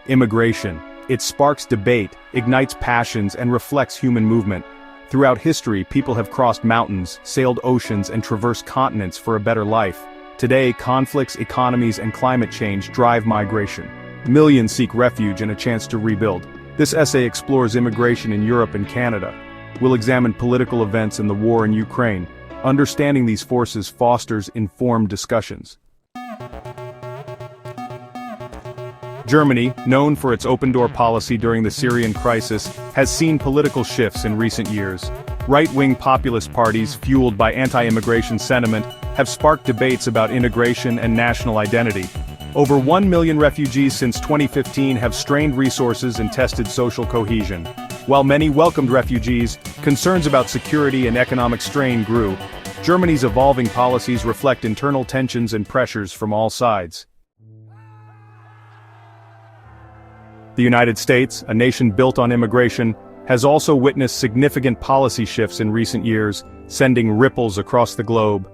Immigration. It sparks debate, ignites passions, and reflects human movement. Throughout history, people have crossed mountains, sailed oceans, and traversed continents for a better life. Today, conflicts, economies, and climate change drive migration. Millions seek refuge and a chance to rebuild. This essay explores immigration in Europe and Canada. We'll examine political events and the war in Ukraine. Understanding these forces fosters informed discussions. Germany, known for its open-door policy during the Syrian crisis, has seen political shifts in recent years. Right-wing populist parties, fueled by anti-immigration sentiment, have sparked debates about integration and national identity. Over 1 million refugees since 2015 have strained resources and tested social cohesion. While many welcomed refugees, concerns about security and economic strain grew. Germany's evolving policies reflect internal tensions and pressures from all sides. The United States, a nation built on immigration, has also witnessed significant policy shifts in recent years, sending ripples across the globe.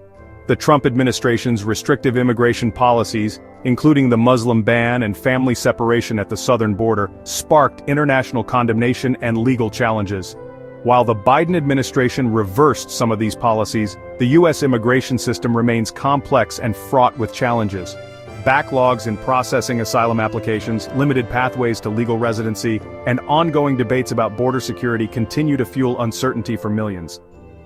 The Trump administration's restrictive immigration policies, including the Muslim ban and family separation at the southern border, sparked international condemnation and legal challenges. While the Biden administration reversed some of these policies, the U.S. immigration system remains complex and fraught with challenges. Backlogs in processing asylum applications, limited pathways to legal residency, and ongoing debates about border security continue to fuel uncertainty for millions.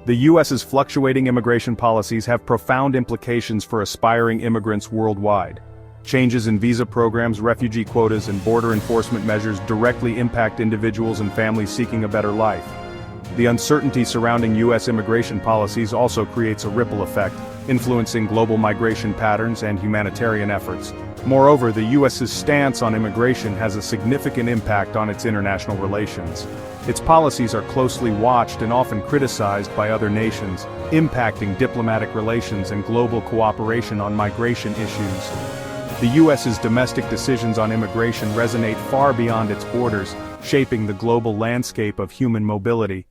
The U.S.'s fluctuating immigration policies have profound implications for aspiring immigrants worldwide. Changes in visa programs, refugee quotas, and border enforcement measures directly impact individuals and families seeking a better life. The uncertainty surrounding U.S. immigration policies also creates a ripple effect, influencing global migration patterns and humanitarian efforts. Moreover, the U.S.'s stance on immigration has a significant impact on its international relations. Its policies are closely watched and often criticized by other nations, impacting diplomatic relations and global cooperation on migration issues. The U.S.'s domestic decisions on immigration resonate far beyond its borders, shaping the global landscape of human mobility.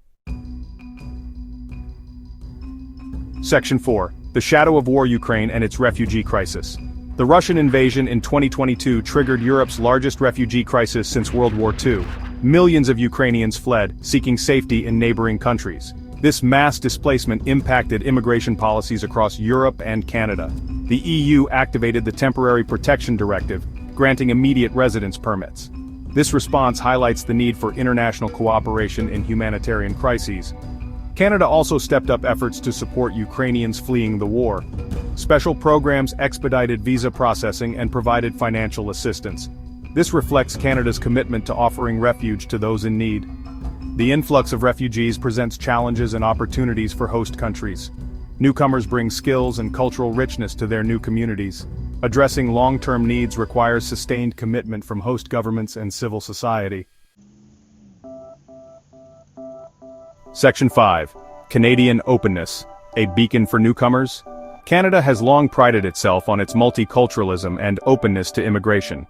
Section 4. The Shadow of War: Ukraine and its Refugee Crisis. The Russian invasion in 2022 triggered Europe's largest refugee crisis since World War II. Millions of Ukrainians fled, seeking safety in neighboring countries. This mass displacement impacted immigration policies across Europe and Canada. The EU activated the Temporary Protection Directive, granting immediate residence permits. This response highlights the need for international cooperation in humanitarian crises. Canada also stepped up efforts to support Ukrainians fleeing the war. Special programs expedited visa processing and provided financial assistance. This reflects Canada's commitment to offering refuge to those in need. The influx of refugees presents challenges and opportunities for host countries. Newcomers bring skills and cultural richness to their new communities. Addressing long-term needs requires sustained commitment from host governments and civil society. Section 5. Canadian Openness, a beacon for newcomers? Canada has long prided itself on its multiculturalism and openness to immigration.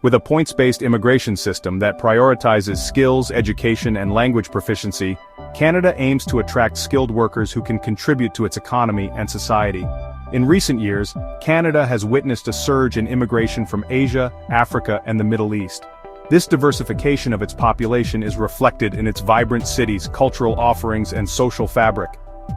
With a points-based immigration system that prioritizes skills, education, and language proficiency, Canada aims to attract skilled workers who can contribute to its economy and society. In recent years, Canada has witnessed a surge in immigration from Asia, Africa, and the Middle East. This diversification of its population is reflected in its vibrant cities, cultural offerings, and social fabric.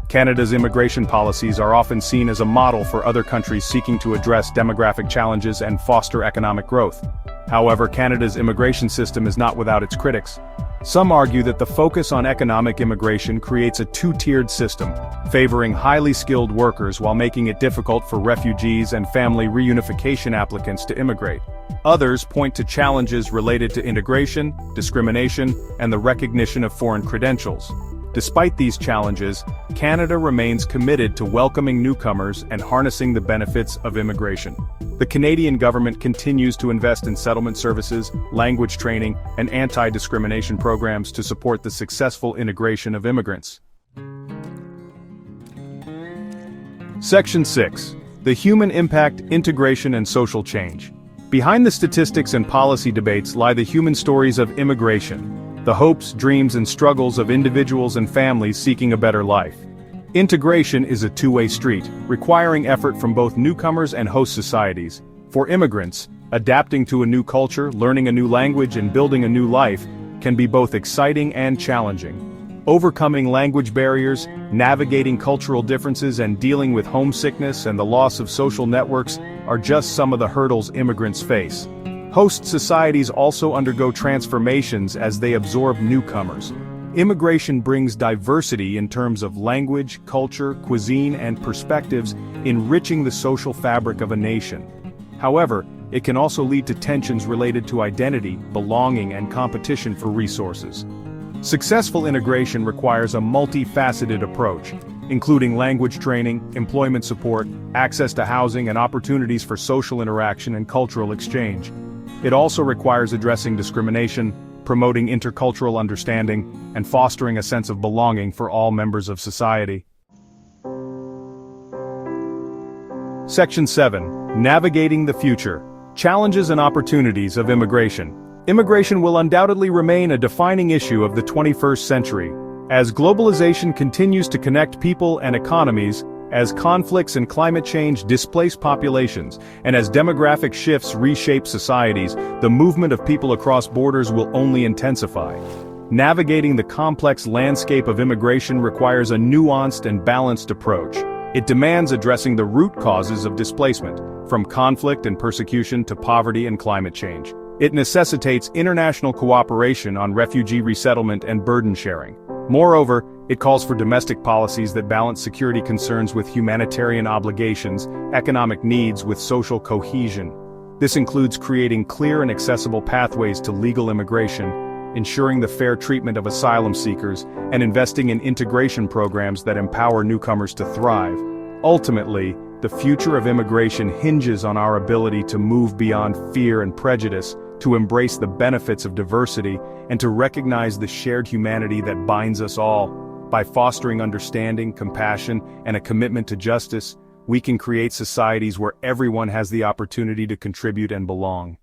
Canada's immigration policies are often seen as a model for other countries seeking to address demographic challenges and foster economic growth. However, Canada's immigration system is not without its critics. Some argue that the focus on economic immigration creates a two-tiered system, favoring highly skilled workers while making it difficult for refugees and family reunification applicants to immigrate. Others point to challenges related to integration, discrimination, and the recognition of foreign credentials. Despite these challenges, Canada remains committed to welcoming newcomers and harnessing the benefits of immigration. The Canadian government continues to invest in settlement services, language training, and anti-discrimination programs to support the successful integration of immigrants. Section 6. The Human Impact, Integration, and Social Change. Behind the statistics and policy debates lie the human stories of immigration, the hopes, dreams, and struggles of individuals and families seeking a better life. Integration is a two-way street, requiring effort from both newcomers and host societies. For immigrants, Adapting to a new culture, learning a new language, and building a new life can be both exciting and challenging. Overcoming language barriers, navigating cultural differences, and dealing with homesickness and the loss of social networks are just some of the hurdles immigrants face. Host societies also undergo transformations as they absorb newcomers. Immigration brings diversity in terms of language, culture, cuisine, and perspectives, enriching the social fabric of a nation. However, it can also lead to tensions related to identity, belonging, and competition for resources. Successful integration requires a multifaceted approach, including language training, employment support, access to housing, and opportunities for social interaction and cultural exchange. It also requires addressing discrimination, promoting intercultural understanding, and fostering a sense of belonging for all members of society. Section 7. Navigating the Future. Challenges and Opportunities of Immigration. Immigration will undoubtedly remain a defining issue of the 21st century. As globalization continues to connect people and economies, as conflicts and climate change displace populations, and as demographic shifts reshape societies, the movement of people across borders will only intensify. Navigating the complex landscape of immigration requires a nuanced and balanced approach. It demands addressing the root causes of displacement, from conflict and persecution to poverty and climate change. It necessitates international cooperation on refugee resettlement and burden sharing. Moreover, it calls for domestic policies that balance security concerns with humanitarian obligations, economic needs with social cohesion. This includes creating clear and accessible pathways to legal immigration, ensuring the fair treatment of asylum seekers, and investing in integration programs that empower newcomers to thrive. Ultimately, the future of immigration hinges on our ability to move beyond fear and prejudice, to embrace the benefits of diversity, and to recognize the shared humanity that binds us all. By fostering understanding, compassion, and a commitment to justice, we can create societies where everyone has the opportunity to contribute and belong.